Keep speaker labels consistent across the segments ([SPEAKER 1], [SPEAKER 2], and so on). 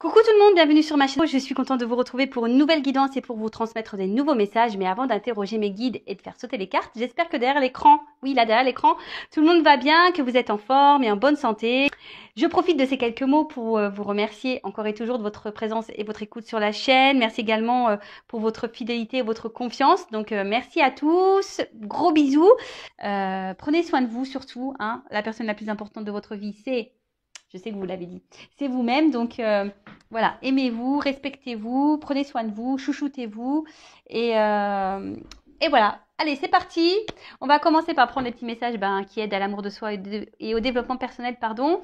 [SPEAKER 1] Coucou tout le monde, bienvenue sur ma chaîne. Je suis contente de vous retrouver pour une nouvelle guidance et pour vous transmettre des nouveaux messages. Mais avant d'interroger mes guides et de faire sauter les cartes, j'espère que derrière l'écran, oui là derrière l'écran, tout le monde va bien, que vous êtes en forme et en bonne santé. Je profite de ces quelques mots pour vous remercier encore et toujours de votre présence et votre écoute sur la chaîne. Merci également pour votre fidélité et votre confiance. Donc merci à tous, gros bisous. Prenez soin de vous surtout, hein. La personne la plus importante de votre vie, je sais que vous l'avez dit, c'est vous-même. Donc voilà, aimez-vous, respectez-vous, prenez soin de vous, chouchoutez-vous. Et voilà, allez, c'est parti. On va commencer par prendre les petits messages qui aident à l'amour de soi et au développement personnel, pardon.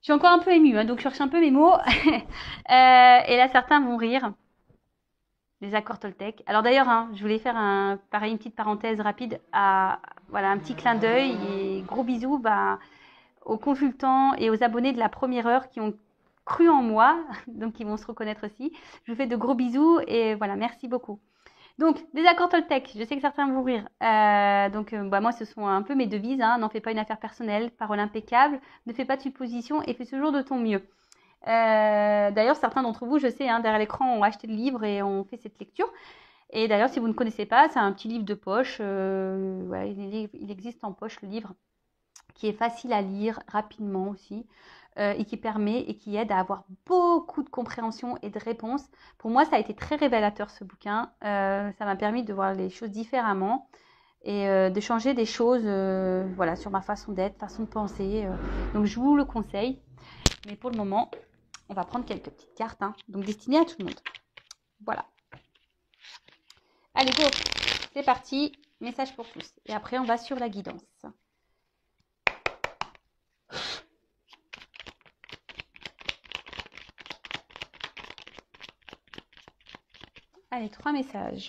[SPEAKER 1] Je suis encore un peu émue, hein, donc je cherche un peu mes mots. Et là, certains vont rire. Les accords Toltec. Alors d'ailleurs, hein, je voulais faire pareil, une petite parenthèse rapide voilà, un petit clin d'œil et gros bisous aux consultants et aux abonnés de la première heure qui ont cru en moi, donc ils vont se reconnaître aussi. Je vous fais de gros bisous et voilà, merci beaucoup. Donc, des accords Toltec, je sais que certains vont rire. Moi, ce sont un peu mes devises. Hein. N'en fais pas une affaire personnelle, parole impeccable, ne fais pas de suppositions et fais toujours de ton mieux. D'ailleurs, certains d'entre vous, je sais, hein, derrière l'écran, ont acheté le livre et ont fait cette lecture. Et d'ailleurs, si vous ne connaissez pas, c'est un petit livre de poche. Il existe en poche, le livre, qui est facile à lire rapidement aussi et qui permet et qui aide à avoir beaucoup de compréhension et de réponses. Pour moi, ça a été très révélateur ce bouquin. Ça m'a permis de voir les choses différemment et de changer des choses voilà, sur ma façon d'être, façon de penser. Donc, je vous le conseille. Mais pour le moment, on va prendre quelques petites cartes, hein, donc destinées à tout le monde. Voilà. Allez, go, c'est parti. Message pour tous. Et après, on va sur la guidance. Allez, 3 messages.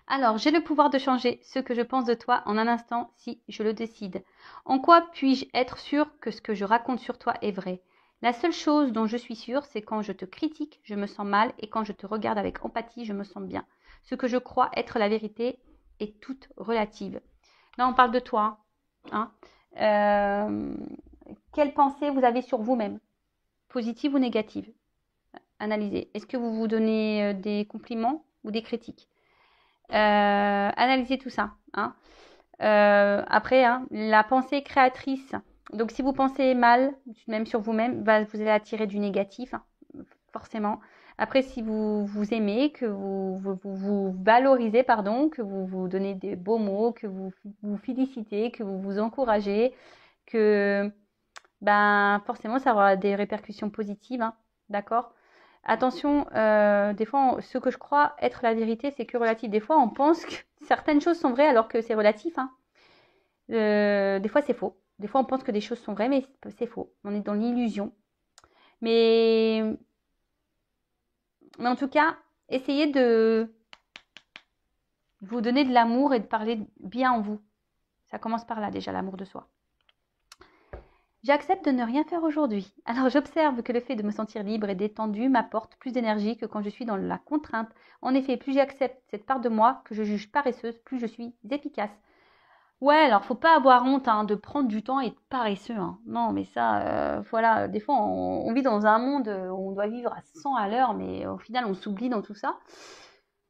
[SPEAKER 1] Alors, j'ai le pouvoir de changer ce que je pense de toi en un instant si je le décide. En quoi puis-je être sûr que ce que je raconte sur toi est vrai? La seule chose dont je suis sûre, c'est quand je te critique, je me sens mal et quand je te regarde avec empathie, je me sens bien. Ce que je crois être la vérité est toute relative. Là, on parle de toi. Hein. Quelle pensée vous avez sur vous-même? Positive ou négative? Analysez. Est-ce que vous vous donnez des compliments ou des critiques? Analysez tout ça. Hein. Après, hein, la pensée créatrice. Donc, si vous pensez mal, même sur vous-même, vous allez attirer du négatif, hein, forcément. Après, si vous vous aimez, que vous valorisez, pardon, que vous vous donnez des beaux mots, que vous vous félicitez, que vous vous encouragez, que forcément, ça aura des répercussions positives. Hein, d'accord? Attention, des fois, ce que je crois être la vérité, c'est que relatif. Des fois, on pense que certaines choses sont vraies alors que c'est relatif. Hein. Des fois, c'est faux. Des fois, on pense que des choses sont vraies, mais c'est faux. On est dans l'illusion. Mais en tout cas, essayez de vous donner de l'amour et de parler bien en vous. Ça commence par là déjà, l'amour de soi. J'accepte de ne rien faire aujourd'hui. Alors j'observe que le fait de me sentir libre et détendue m'apporte plus d'énergie que quand je suis dans la contrainte. En effet, plus j'accepte cette part de moi que je juge paresseuse, plus je suis efficace. Ouais, alors faut pas avoir honte hein, de prendre du temps et de paresseux. Hein. Non, mais ça, voilà, des fois on vit dans un monde où on doit vivre à 100 à l'heure, mais au final on s'oublie dans tout ça.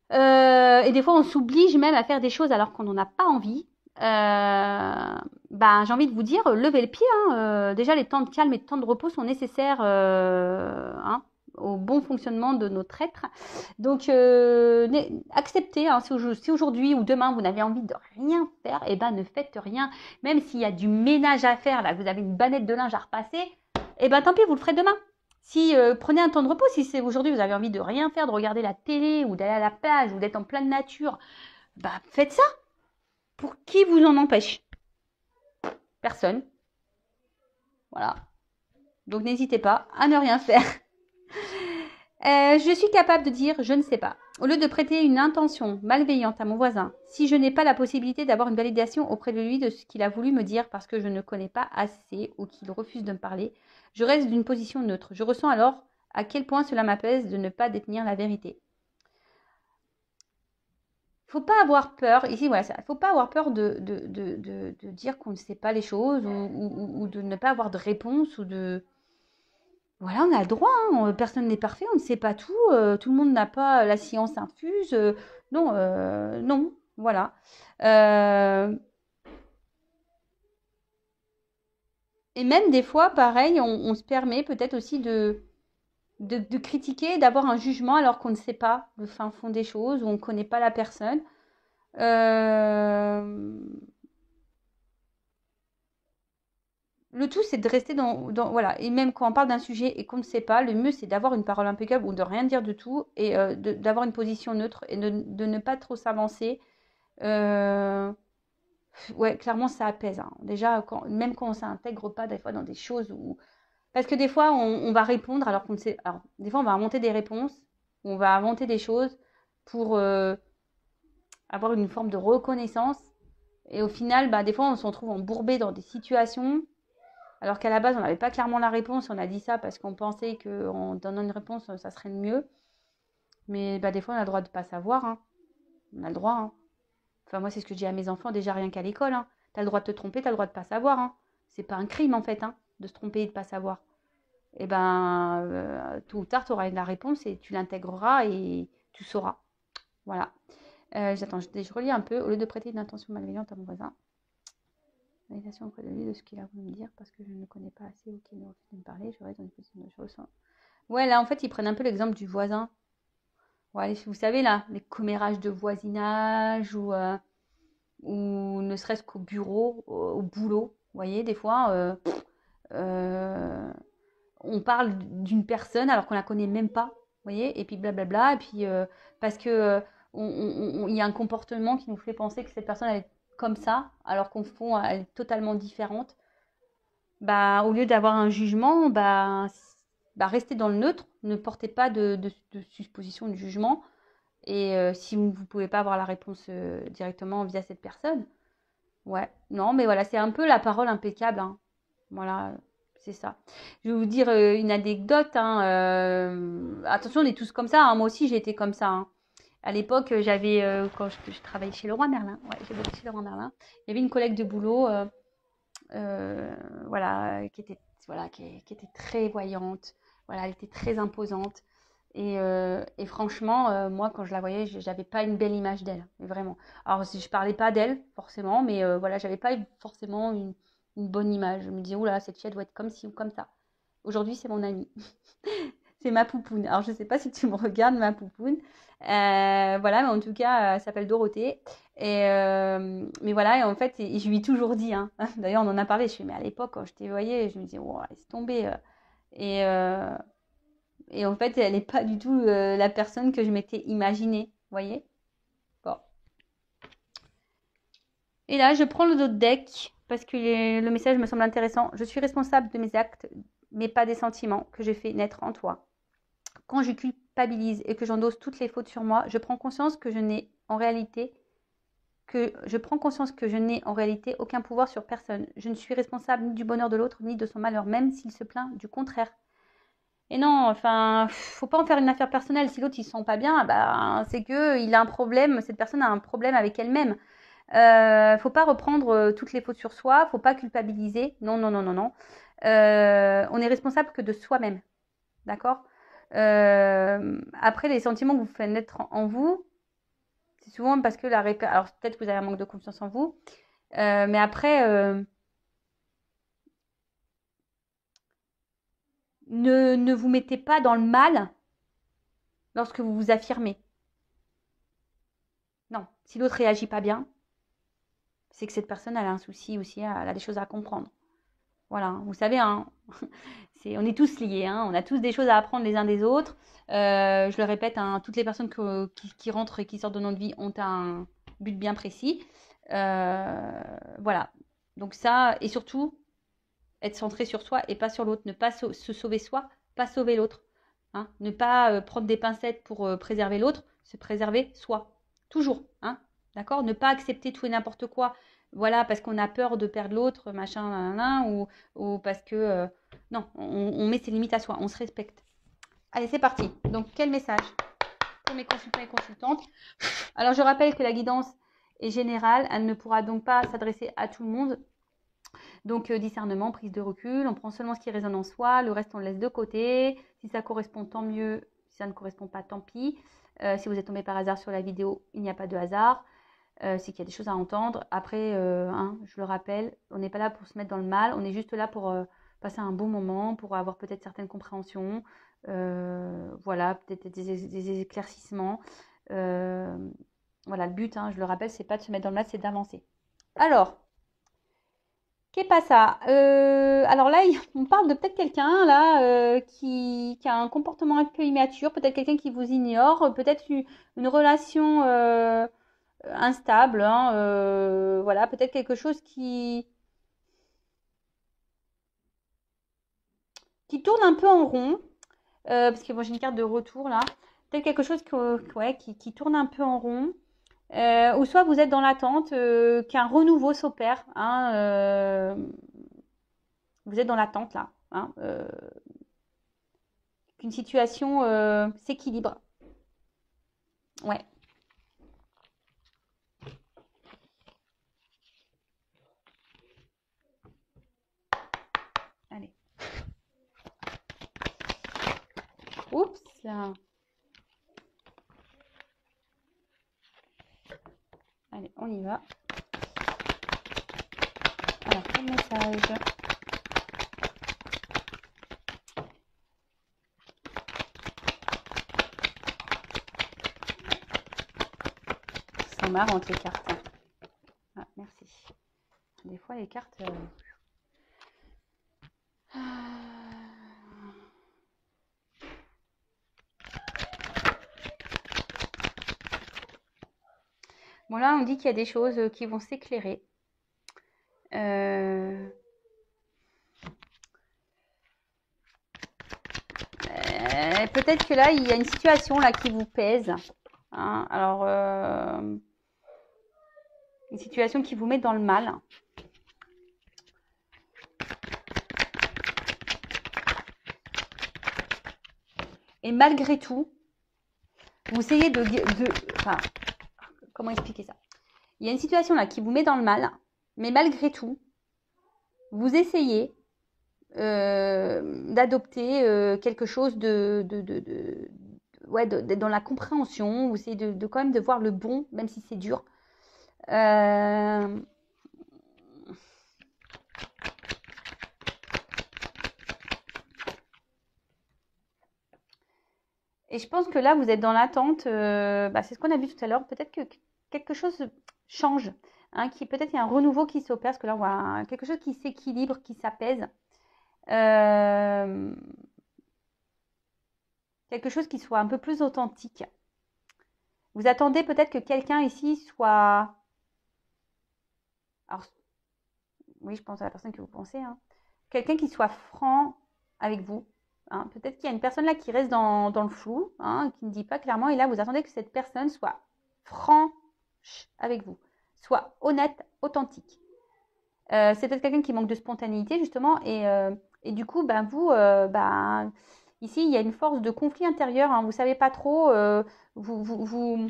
[SPEAKER 1] Et des fois on s'oblige même à faire des choses alors qu'on n'en a pas envie. J'ai envie de vous dire, levez le pied. Hein, déjà, les temps de calme et de temps de repos sont nécessaires hein, au bon fonctionnement de notre être. Donc, acceptez. Hein, si aujourd'hui ou demain, vous n'avez envie de rien faire, ne faites rien. Même s'il y a du ménage à faire, là, vous avez une banette de linge à repasser, tant pis, vous le ferez demain. Si prenez un temps de repos, si c'est aujourd'hui, vous avez envie de rien faire, de regarder la télé ou d'aller à la plage ou d'être en pleine nature, faites ça. Pour qui vous en empêche? Personne. Voilà. Donc n'hésitez pas à ne rien faire. Je suis capable de dire je ne sais pas. Au lieu de prêter une intention malveillante à mon voisin, si je n'ai pas la possibilité d'avoir une validation auprès de lui de ce qu'il a voulu me dire parce que je ne connais pas assez ou qu'il refuse de me parler, je reste d'une position neutre. Je ressens alors à quel point cela m'apaise de ne pas détenir la vérité. faut pas avoir peur, ici, voilà, il faut pas avoir peur de dire qu'on ne sait pas les choses ou de ne pas avoir de réponse ou de... Voilà, on a le droit, hein, personne n'est parfait, on ne sait pas tout, tout le monde n'a pas la science infuse, non, non, voilà. Euh, et même des fois, pareil, on se permet peut-être aussi de critiquer, d'avoir un jugement alors qu'on ne sait pas le fin fond des choses ou on ne connaît pas la personne. Euh, Le tout, c'est de rester voilà. Et même quand on parle d'un sujet et qu'on ne sait pas, le mieux, c'est d'avoir une parole impeccable ou de rien dire du tout et d'avoir une position neutre et de ne pas trop s'avancer. Euh, ouais, clairement, ça apaise, hein. Déjà, même quand on ne s'intègre pas, des fois, dans des choses où... Parce que des fois, on va répondre alors qu'on ne sait... Alors, des fois, on va inventer des réponses, on va inventer des choses pour avoir une forme de reconnaissance. Et au final, bah, des fois, on se retrouve embourbé dans des situations alors qu'à la base, on n'avait pas clairement la réponse. On a dit ça parce qu'on pensait qu'en donnant une réponse, ça serait le mieux. Mais bah, des fois, on a le droit de ne pas savoir, hein. On a le droit, hein. Enfin, moi, c'est ce que je dis à mes enfants, déjà rien qu'à l'école, hein. Tu as le droit de te tromper, tu as le droit de ne pas savoir, hein. C'est pas un crime, en fait, hein, de se tromper et de ne pas savoir. Et ben, tôt ou tard, tu auras la réponse et tu l'intégreras et tu sauras. Voilà. J'attends, je relis un peu. Au lieu de prêter une intention malveillante à mon voisin, validation auprès de lui de ce qu'il a voulu me dire parce que je ne le connais pas assez ou qu'il ne refuse de me parler, je reste dans une position de choses. Ouais, là, en fait, ils prennent un peu l'exemple du voisin. Ouais, vous savez, là, les commérages de voisinage ou ne serait-ce qu'au bureau, au boulot. Vous voyez, des fois, euh, on parle d'une personne alors qu'on la connaît même pas. Vous voyez, et puis blablabla. Et puis, parce que il y a un comportement qui nous fait penser que cette personne elle est comme ça, alors qu'au fond, elle est totalement différente. Bah, au lieu d'avoir un jugement, bah, restez dans le neutre, ne portez pas de supposition, de jugement. Et si vous ne pouvez pas avoir la réponse directement via cette personne, ouais, non, mais voilà, c'est un peu la parole impeccable, hein. Voilà, c'est ça. Je vais vous dire une anecdote, hein, attention, on est tous comme ça, hein. Moi aussi, j'ai été comme ça, hein. À l'époque, j'avais, quand je travaillais chez Leroy Merlin, ouais, j'ai bossé chez Leroy Merlin, il y avait une collègue de boulot, voilà, qui était très voyante, voilà, elle était très imposante. Et franchement, moi, quand je la voyais, j'avais pas une belle image d'elle, mais vraiment. Alors, si je parlais pas d'elle, forcément, mais voilà, j'avais pas forcément une bonne image. Je me disais, oula, cette fille, elle doit être comme ci ou comme ça. Aujourd'hui, c'est mon amie. C'est ma poupoune. Alors, je sais pas si tu me regardes, ma poupoune. Voilà, mais en tout cas, elle s'appelle Dorothée. Mais voilà, et en fait, je lui ai toujours dit, hein. D'ailleurs, on en a parlé. Je fais, mais à l'époque, quand je t'ai voyée, je me disais, oh, laisse tomber. Et, euh, et en fait, elle n'est pas du tout la personne que je m'étais imaginée. Vous voyez? Bon. Et là, je prends le dos de deck parce que le message me semble intéressant. Je suis responsable de mes actes, mais pas des sentiments que j'ai fait naître en toi. Quand je culpabilise et que j'endosse toutes les fautes sur moi, je prends conscience que je n'ai en réalité aucun pouvoir sur personne. Je ne suis responsable ni du bonheur de l'autre ni de son malheur, même s'il se plaint du contraire. Et non, enfin, faut pas en faire une affaire personnelle. Si l'autre il se sent pas bien, bah, c'est que il a un problème. Cette personne a un problème avec elle-même. Faut pas reprendre toutes les fautes sur soi. Faut pas culpabiliser. Non, non, non, non, non. On est responsable que de soi-même, d'accord. Après, les sentiments que vous faites naître en vous, c'est souvent parce que alors peut-être que vous avez un manque de confiance en vous, mais après, ne vous mettez pas dans le mal lorsque vous vous affirmez. Non, si l'autre réagit pas bien, c'est que cette personne elle a un souci aussi, elle a des choses à comprendre. Voilà, vous savez, hein, on est tous liés, hein, on a tous des choses à apprendre les uns des autres. Je le répète, hein, toutes les personnes qui rentrent et qui sortent de notre vie ont un but bien précis. Voilà, donc ça, et surtout, être centré sur soi et pas sur l'autre, ne pas se sauver soi, pas sauver l'autre. Hein, ne pas prendre des pincettes pour préserver l'autre, se préserver soi. Toujours, hein, d'accord. Ne pas accepter tout et n'importe quoi, voilà, parce qu'on a peur de perdre l'autre, machin, nanana, ou parce que... non, on met ses limites à soi, on se respecte. Allez, c'est parti. Donc, quel message pour mes consultants et consultantes. Alors, je rappelle que la guidance est générale. Elle ne pourra donc pas s'adresser à tout le monde. Donc, discernement, prise de recul. On prend seulement ce qui résonne en soi. Le reste, on le laisse de côté. Si ça correspond, tant mieux. Si ça ne correspond pas, tant pis. Si vous êtes tombé par hasard sur la vidéo, il n'y a pas de hasard. C'est qu'il y a des choses à entendre. Après, je le rappelle, on n'est pas là pour se mettre dans le mal. On est juste là pour passer un bon moment, pour avoir peut-être certaines compréhensions. Voilà, peut-être des éclaircissements. Voilà, le but, je le rappelle, c'est pas de se mettre dans le mal, c'est d'avancer. Alors, qu'est pas ça alors là, on parle de peut-être quelqu'un là qui a un comportement un peu immature, peut-être quelqu'un qui vous ignore, peut-être une relation instable, voilà, peut-être quelque chose qui tourne un peu en rond, parce que moi j'ai une carte de retour là, peut-être quelque chose qui tourne un peu en rond, ou soit vous êtes dans l'attente qu'un renouveau s'opère, vous êtes dans l'attente là, qu'une situation s'équilibre. Ouais. Allez. Oups. Allez, on y va. Alors, quel message? Elles sont marrantes les cartes. Ah, merci. Des fois, les cartes... Bon, là, on dit qu'il y a des choses qui vont s'éclairer. Peut-être que là, il y a une situation là qui vous pèse. Alors, une situation qui vous met dans le mal. Et malgré tout, vous essayez enfin, comment expliquer ça? Il y a une situation là qui vous met dans le mal, mais malgré tout, vous essayez d'adopter quelque chose d'être dans la compréhension. Vous essayez de quand même de voir le bon, même si c'est dur. Et je pense que là, vous êtes dans l'attente. C'est ce qu'on a vu tout à l'heure. Peut-être que quelque chose change. Peut-être il y a un renouveau qui s'opère. Parce que là, on voit quelque chose qui s'équilibre, qui s'apaise. Quelque chose qui soit un peu plus authentique. Vous attendez peut-être que quelqu'un ici soit... Alors, oui, je pense à la personne que vous pensez. Quelqu'un qui soit franc avec vous. Peut-être qu'il y a une personne là qui reste dans le flou, qui ne dit pas clairement. Et là, vous attendez que cette personne soit franche avec vous, soit honnête, authentique. C'est peut-être quelqu'un qui manque de spontanéité, justement. Et du coup, vous, ici, il y a une force de conflit intérieur. Vous ne savez pas trop. Vous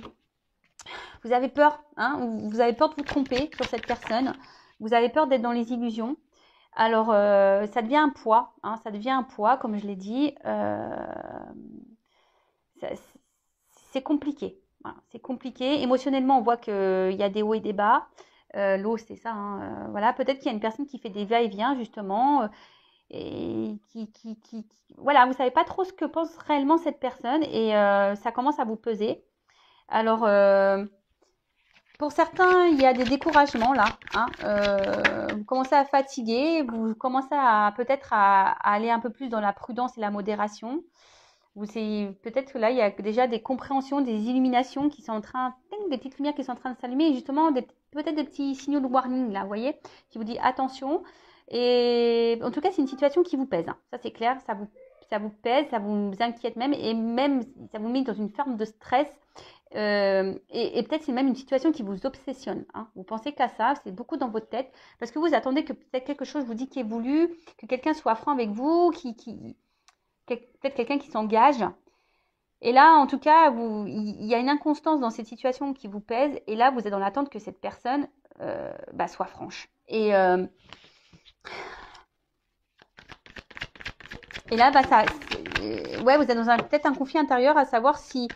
[SPEAKER 1] avez peur. Vous avez peur de vous tromper sur cette personne. Vous avez peur d'être dans les illusions. Alors, ça devient un poids, ça devient un poids, comme je l'ai dit. C'est compliqué. Voilà, c'est compliqué. Émotionnellement, on voit qu'il y a des hauts et des bas. L'eau, c'est ça. Voilà, peut-être qu'il y a une personne qui fait des va-et-vient, justement, et voilà, vous savez pas trop ce que pense réellement cette personne, et ça commence à vous peser. Alors, pour certains, il y a des découragements là. Vous commencez à fatiguer, vous commencez peut-être à aller un peu plus dans la prudence et la modération. Peut-être que là, il y a déjà des compréhensions, des illuminations qui sont en train, des petites lumières qui sont en train de s'allumer, et justement peut-être des petits signaux de warning là, vous voyez, qui vous dit attention. Et en tout cas, c'est une situation qui vous pèse. Ça c'est clair, ça vous pèse, ça vous inquiète même, et même ça vous met dans une forme de stress. Et peut-être c'est même une situation qui vous obsessionne. Vous pensez qu'à ça, c'est beaucoup dans votre tête, parce que vous attendez que peut-être quelque chose vous dit qui est voulu, que quelqu'un soit franc avec vous, peut-être quelqu'un qui s'engage. Et là, en tout cas, il y a une inconstance dans cette situation qui vous pèse. Et là, vous êtes dans l'attente que cette personne soit franche. Et là, ouais, vous êtes dans peut-être un conflit intérieur à savoir si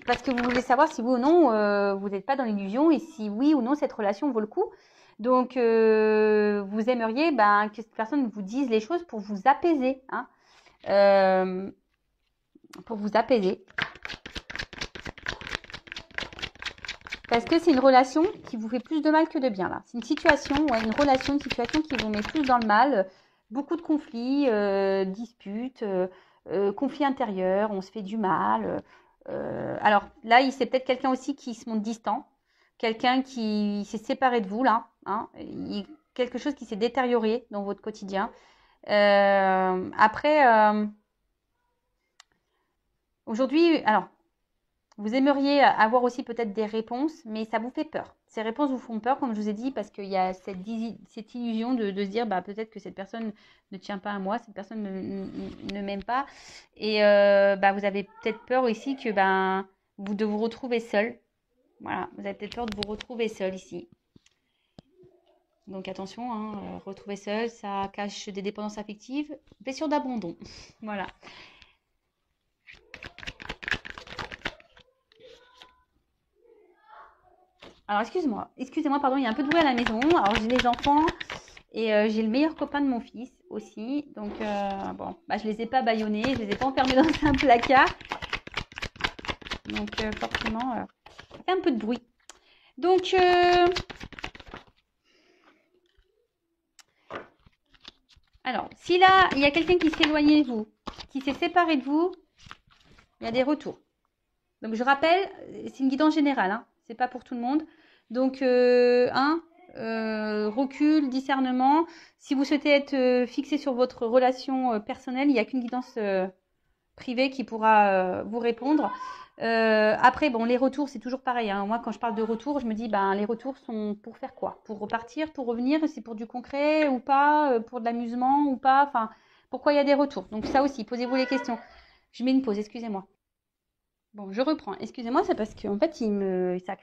[SPEAKER 1] parce que vous voulez savoir si oui ou non vous n'êtes pas dans l'illusion et si oui ou non cette relation vaut le coup. Donc, vous aimeriez que cette personne vous dise les choses pour vous apaiser, hein, pour vous apaiser. Parce que c'est une relation qui vous fait plus de mal que de bien, là. C'est une situation, ouais, une situation qui vous met plus dans le mal. Beaucoup de conflits, disputes, conflits intérieurs, on se fait du mal. Alors là, c'est peut-être quelqu'un aussi qui se montre distant, quelqu'un qui s'est séparé de vous, là. Hein, quelque chose qui s'est détérioré dans votre quotidien. Après, aujourd'hui, alors, vous aimeriez avoir aussi peut-être des réponses, mais ça vous fait peur. Ces réponses vous font peur, comme je vous ai dit, parce qu'il y a cette illusion de se dire peut-être que cette personne ne tient pas à moi, cette personne ne m'aime pas. Et vous avez peut-être peur aussi que de vous retrouver seul. Voilà, vous avez peut-être peur de vous retrouver seul ici. Donc attention, hein, retrouver seul, ça cache des dépendances affectives, blessure d'abandon. Voilà. Alors, excusez-moi, pardon, il y a un peu de bruit à la maison. Alors, j'ai les enfants et j'ai le meilleur copain de mon fils aussi. Donc, je les ai pas bâillonnés, je les ai pas enfermés dans un placard. Donc, forcément, ça fait un peu de bruit. Donc, alors, si là, il y a quelqu'un qui s'est éloigné de vous, qui s'est séparé de vous, il y a des retours. Donc, je rappelle, c'est une guidance générale, hein, c'est pas pour tout le monde. Donc, recul, discernement. Si vous souhaitez être fixé sur votre relation personnelle, il n'y a qu'une guidance privée qui pourra vous répondre. Après, les retours, c'est toujours pareil, hein. Moi, quand je parle de retours, je me dis, les retours sont pour faire quoi? Pour repartir, pour revenir? C'est pour du concret ou pas? Pour de l'amusement ou pas? Enfin, pourquoi il y a des retours? Donc ça aussi, posez-vous les questions. Je mets une pause, excusez-moi. Bon, je reprends. Excusez-moi, c'est parce qu'en fait, ça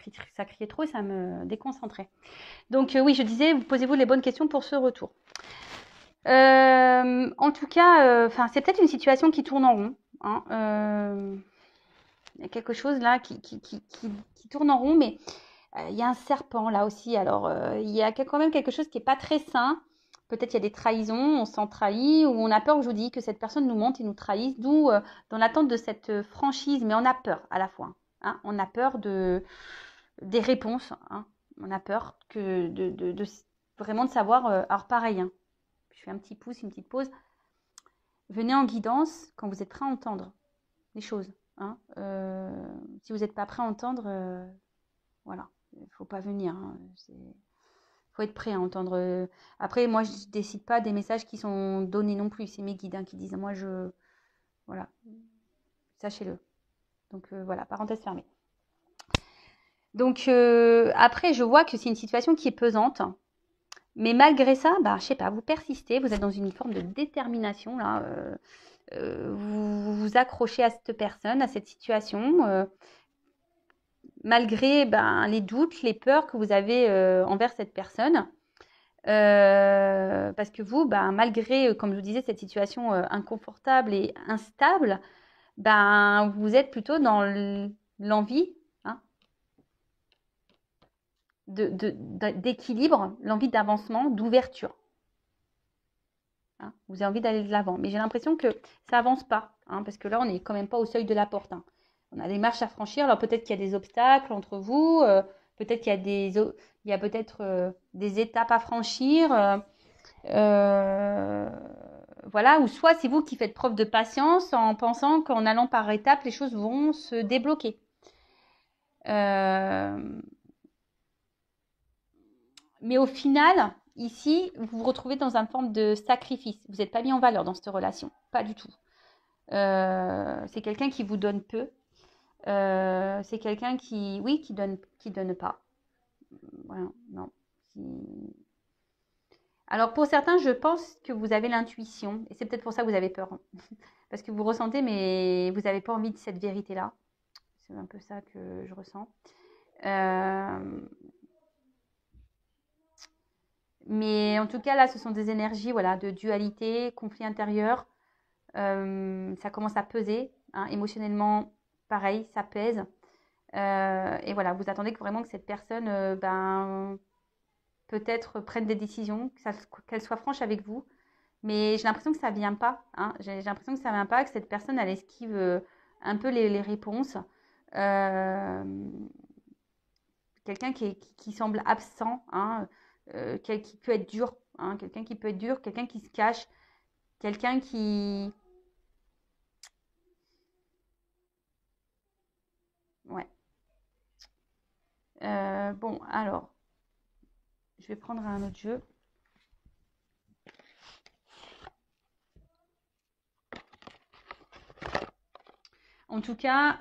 [SPEAKER 1] criait trop et ça me déconcentrait. Donc oui, je disais, posez-vous les bonnes questions pour ce retour. En tout cas, c'est peut-être une situation qui tourne en rond, hein. Il y a quelque chose là qui tourne en rond, mais il y a un serpent là aussi. Alors, il y a quand même quelque chose qui n'est pas très sain. Peut-être il y a des trahisons, on s'en trahit, ou on a peur, je vous dis, que cette personne nous mente et nous trahisse, d'où dans l'attente de cette franchise, mais on a peur à la fois, hein. On a peur des réponses, hein. On a peur vraiment de savoir. Alors pareil, hein, je fais un petit pouce, une petite pause. Venez en guidance quand vous êtes prêt à entendre les choses, hein. Si vous n'êtes pas prêt à entendre, voilà, il ne faut pas venir, hein. Faut être prêt à entendre. Après, moi, je ne décide pas des messages qui sont donnés non plus. C'est mes guides, hein, qui disent. Moi, voilà, sachez-le. Donc, voilà, parenthèse fermée. Donc, après, je vois que c'est une situation qui est pesante. Mais malgré ça, je sais pas, vous persistez. Vous êtes dans une forme de détermination, là. Vous vous accrochez à cette personne, à cette situation. Malgré les doutes, les peurs que vous avez envers cette personne. Parce que vous, malgré, comme je vous disais, cette situation inconfortable et instable, vous êtes plutôt dans l'envie, hein, d'équilibre, l'envie d'avancement, d'ouverture, hein. Vous avez envie d'aller de l'avant. Mais j'ai l'impression que ça avance pas, hein, parce que là, on n'est quand même pas au seuil de la porte, hein. On a des marches à franchir. Alors peut-être qu'il y a des obstacles entre vous, peut-être qu'il y a peut-être des étapes à franchir. Voilà, ou soit c'est vous qui faites preuve de patience en pensant qu'en allant par étapes, les choses vont se débloquer. Mais au final, ici, vous vous retrouvez dans une forme de sacrifice. Vous n'êtes pas mis en valeur dans cette relation, pas du tout. C'est quelqu'un qui vous donne peu. C'est quelqu'un qui donne pas. Voilà, non. Alors pour certains, je pense que vous avez l'intuition, et c'est peut-être pour ça que vous avez peur. Parce que vous ressentez, mais vous n'avez pas envie de cette vérité-là. C'est un peu ça que je ressens. Euh, mais en tout cas, là, ce sont des énergies voilà, de dualité, conflit intérieur. Ça commence à peser. Hein, émotionnellement, pareil, ça pèse. Et voilà, vous attendez vraiment que cette personne peut-être prenne des décisions, qu'elle soit franche avec vous. Mais j'ai l'impression que ça vient pas. Hein. J'ai l'impression que ça vient pas, que cette personne, elle esquive un peu les réponses. Euh, Quelqu'un qui semble absent, hein, qui peut être dur. Hein, quelqu'un qui peut être dur, quelqu'un qui se cache, quelqu'un qui... Ouais. Bon, alors, je vais prendre un autre jeu. En tout cas,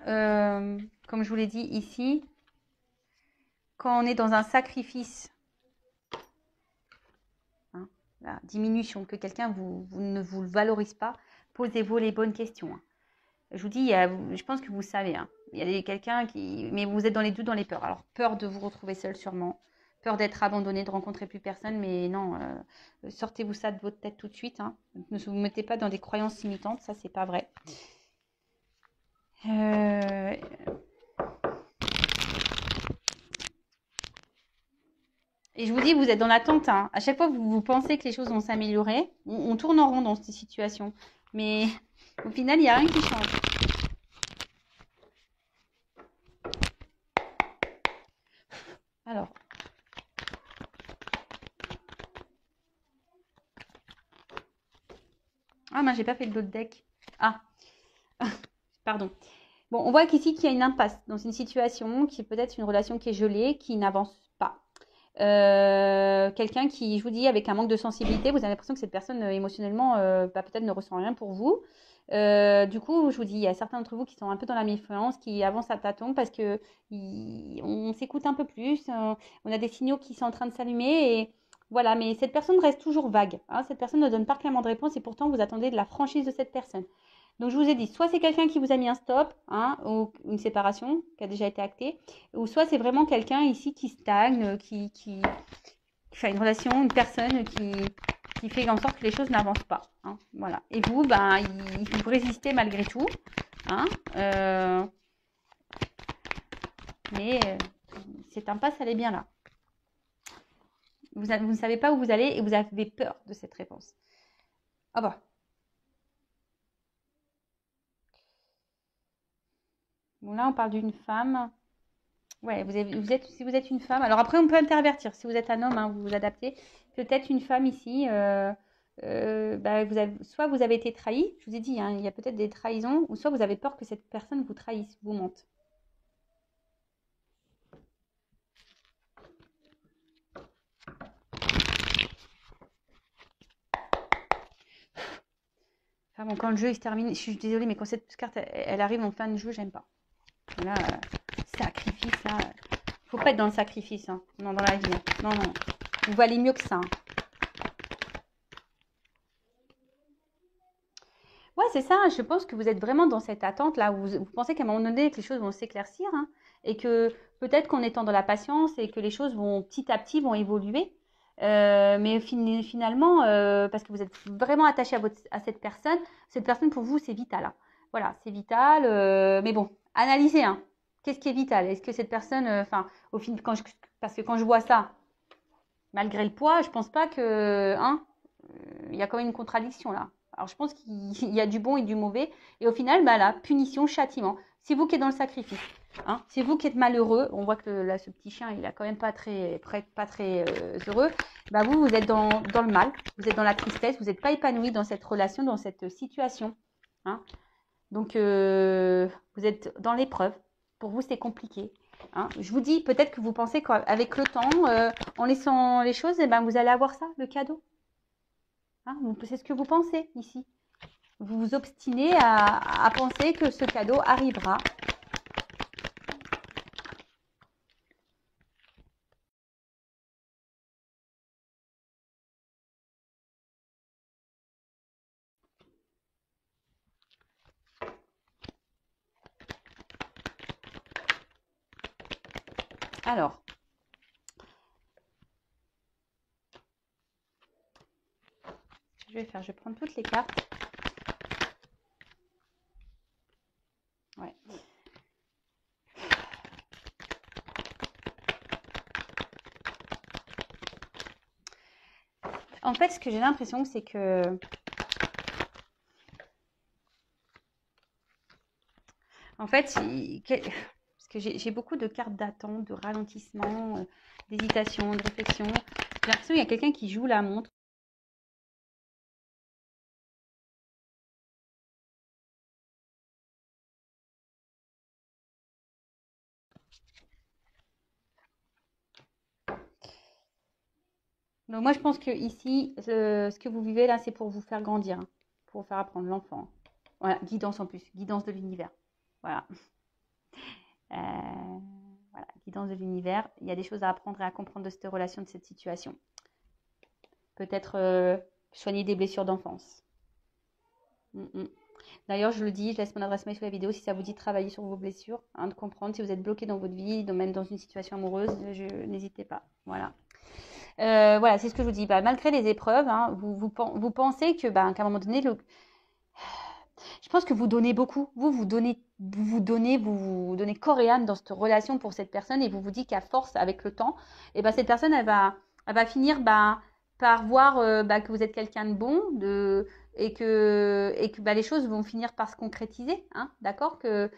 [SPEAKER 1] comme je vous l'ai dit ici, quand on est dans un sacrifice, hein, la diminution, que quelqu'un ne vous valorise pas, posez-vous les bonnes questions. Hein. Je vous dis, je pense que vous savez, hein, il y a quelqu'un qui... Mais vous êtes dans les doutes, dans les peurs. Alors, peur de vous retrouver seul sûrement, peur d'être abandonné, de rencontrer plus personne, mais non, sortez-vous ça de votre tête tout de suite. Hein. Ne vous mettez pas dans des croyances limitantes, ça, c'est pas vrai. Et je vous dis, vous êtes dans l'attente. Hein. À chaque fois que vous pensez que les choses vont s'améliorer, on tourne en rond dans cette situation. Mais au final, il n'y a rien qui change. Alors. Ah, mais j'ai pas fait le l'autre deck. Ah, pardon. Bon, on voit qu'ici, qu'il y a une impasse dans une situation qui est peut-être une relation qui est gelée, qui n'avance pas. Quelqu'un qui, je vous dis, avec un manque de sensibilité, vous avez l'impression que cette personne émotionnellement, peut-être ne ressent rien pour vous. Du coup, je vous dis, il y a certains d'entre vous qui sont un peu dans la méfiance, qui avancent à tâtons parce que on s'écoute un peu plus, on a des signaux qui sont en train de s'allumer et voilà. Mais cette personne reste toujours vague. Hein, cette personne ne donne pas clairement de réponse et pourtant vous attendez de la franchise de cette personne. Donc je vous ai dit, soit c'est quelqu'un qui vous a mis un stop, hein, ou une séparation qui a déjà été actée, ou soit c'est vraiment quelqu'un ici qui stagne, qui fait une relation, une personne qui fait en sorte que les choses n'avancent pas. Hein, voilà. Et vous, vous résistez malgré tout. Hein, mais cette impasse, elle est bien là. Vous ne savez pas où vous allez et vous avez peur de cette réponse. Ah bah. Bon, là, on parle d'une femme. Ouais, si vous êtes une femme, alors après on peut intervertir. Si vous êtes un homme, hein, vous vous adaptez. Peut-être une femme ici, soit vous avez été trahi, je vous ai dit, hein, il y a peut-être des trahisons, ou soit vous avez peur que cette personne vous trahisse, vous mente. Enfin bon, quand le jeu il se termine, je suis désolée, mais quand cette carte elle arrive en fin de jeu, j'aime pas. Là, sacrifice, là. Faut pas être dans le sacrifice, hein. Non, dans la vie. Hein. Non, non. Vous valez mieux que ça. Hein. Ouais, c'est ça. Je pense que vous êtes vraiment dans cette attente là où vous pensez qu'à un moment donné que les choses vont s'éclaircir hein, et que peut-être qu'en étant dans la patience et que les choses vont petit à petit vont évoluer. Mais finalement, parce que vous êtes vraiment attaché à cette personne pour vous c'est vital. Hein. Voilà, c'est vital. Mais bon, analysez. Hein. Qu'est-ce qui est vital? Est-ce que cette personne, enfin, au final, parce que quand je vois ça, malgré le poids, je pense pas que, hein, il y a quand même une contradiction là. Alors je pense qu'il y a du bon et du mauvais. Et au final, là, punition, châtiment. C'est vous qui êtes dans le sacrifice. Hein. C'est vous qui êtes malheureux. On voit que là, ce petit chien, il a quand même pas très heureux. Vous êtes dans le mal. Vous êtes dans la tristesse. Vous n'êtes pas épanoui dans cette relation, dans cette situation. Hein. Donc, vous êtes dans l'épreuve. Pour vous, c'est compliqué. Hein. Je vous dis, peut-être que vous pensez qu'avec le temps, en laissant les choses, vous allez avoir ça, le cadeau. Hein, c'est ce que vous pensez ici. Vous vous obstinez à penser que ce cadeau arrivera. Alors, je vais prendre toutes les cartes. Ouais. En fait, ce que j'ai l'impression, c'est que en fait, parce que j'ai beaucoup de cartes d'attente, de ralentissement, d'hésitation, de réflexion. J'ai l'impression qu'il y a quelqu'un qui joue la montre. Donc moi, je pense que ici, ce que vous vivez là, c'est pour vous faire grandir, hein, pour vous faire apprendre l'enfant. Voilà, guidance en plus, guidance de l'univers. Voilà. Voilà, guidance de l'univers. Il y a des choses à apprendre et à comprendre de cette relation, de cette situation. Peut-être soigner des blessures d'enfance. D'ailleurs, je le dis, je laisse mon adresse mail sous la vidéo si ça vous dit de travailler sur vos blessures, hein, de comprendre si vous êtes bloqué dans votre vie, même dans une situation amoureuse, n'hésitez pas. Voilà. Voilà, c'est ce que je vous dis. Bah, malgré les épreuves, hein, vous pensez que, qu'à un moment donné, je pense que vous donnez beaucoup. Vous donnez corps et âme dans cette relation pour cette personne et vous vous dites qu'à force, avec le temps, et cette personne, elle va finir par voir que vous êtes quelqu'un de bon, et que les choses vont finir par se concrétiser, hein, d'accord que.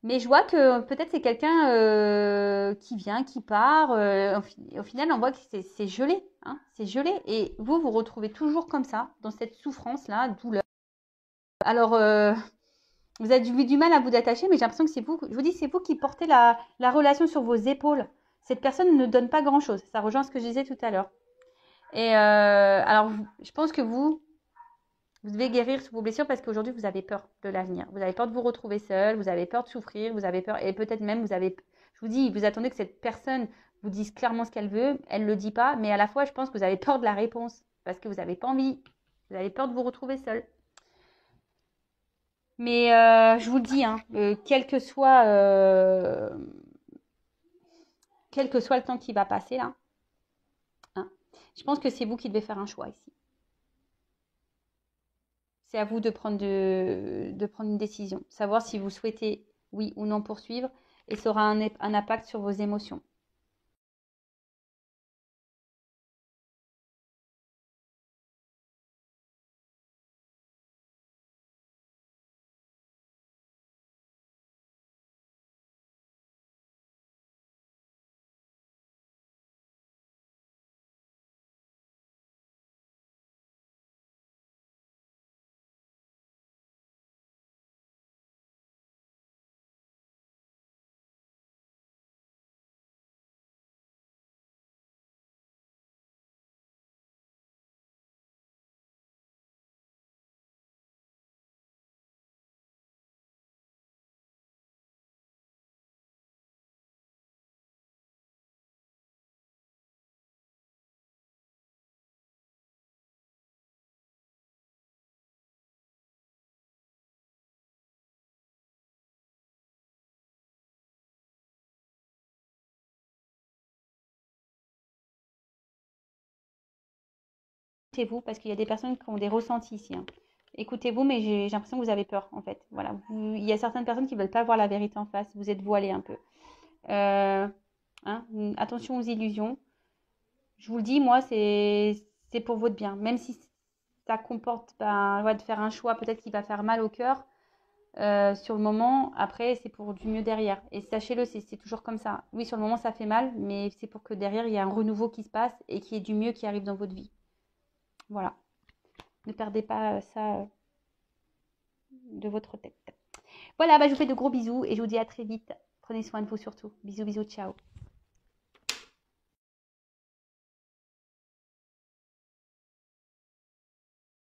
[SPEAKER 1] Mais je vois que peut-être c'est quelqu'un qui vient, qui part. Au final, on voit que c'est gelé, hein, c'est gelé. Et vous retrouvez toujours comme ça, dans cette souffrance-là, douleur. Alors, vous avez eu du mal à vous détacher, mais j'ai l'impression que c'est vous, je vous dis, c'est vous qui portez la relation sur vos épaules. Cette personne ne donne pas grand-chose. Ça rejoint ce que je disais tout à l'heure. Et alors, je pense que vous devez guérir sur vos blessures parce qu'aujourd'hui, vous avez peur de l'avenir. Vous avez peur de vous retrouver seul, vous avez peur de souffrir, vous avez peur, et peut-être même, je vous dis, vous attendez que cette personne vous dise clairement ce qu'elle veut, elle ne le dit pas, mais à la fois, je pense que vous avez peur de la réponse parce que vous n'avez pas envie, vous avez peur de vous retrouver seul. Mais je vous le dis, hein, quel que soit le temps qui va passer là, hein, je pense que c'est vous qui devez faire un choix ici. C'est à vous de prendre une décision, savoir si vous souhaitez oui ou non poursuivre, et ça aura un impact sur vos émotions. Écoutez-vous, parce qu'il y a des personnes qui ont des ressentis ici, hein. Écoutez-vous, mais j'ai l'impression que vous avez peur, en fait. Voilà. Il y a certaines personnes qui ne veulent pas voir la vérité en face. Vous êtes voilé un peu. Hein, attention aux illusions. Je vous le dis, moi, c'est pour votre bien. Même si ça comporte de faire un choix peut-être qui va faire mal au cœur sur le moment, après, c'est pour du mieux derrière. Et sachez-le, c'est toujours comme ça. Oui, sur le moment, ça fait mal, mais c'est pour que derrière, il y ait un renouveau qui se passe et qu'il y ait du mieux qui arrive dans votre vie. Voilà. Ne perdez pas ça de votre tête. Voilà, je vous fais de gros bisous et je vous dis à très vite. Prenez soin de vous surtout. Bisous, bisous, ciao.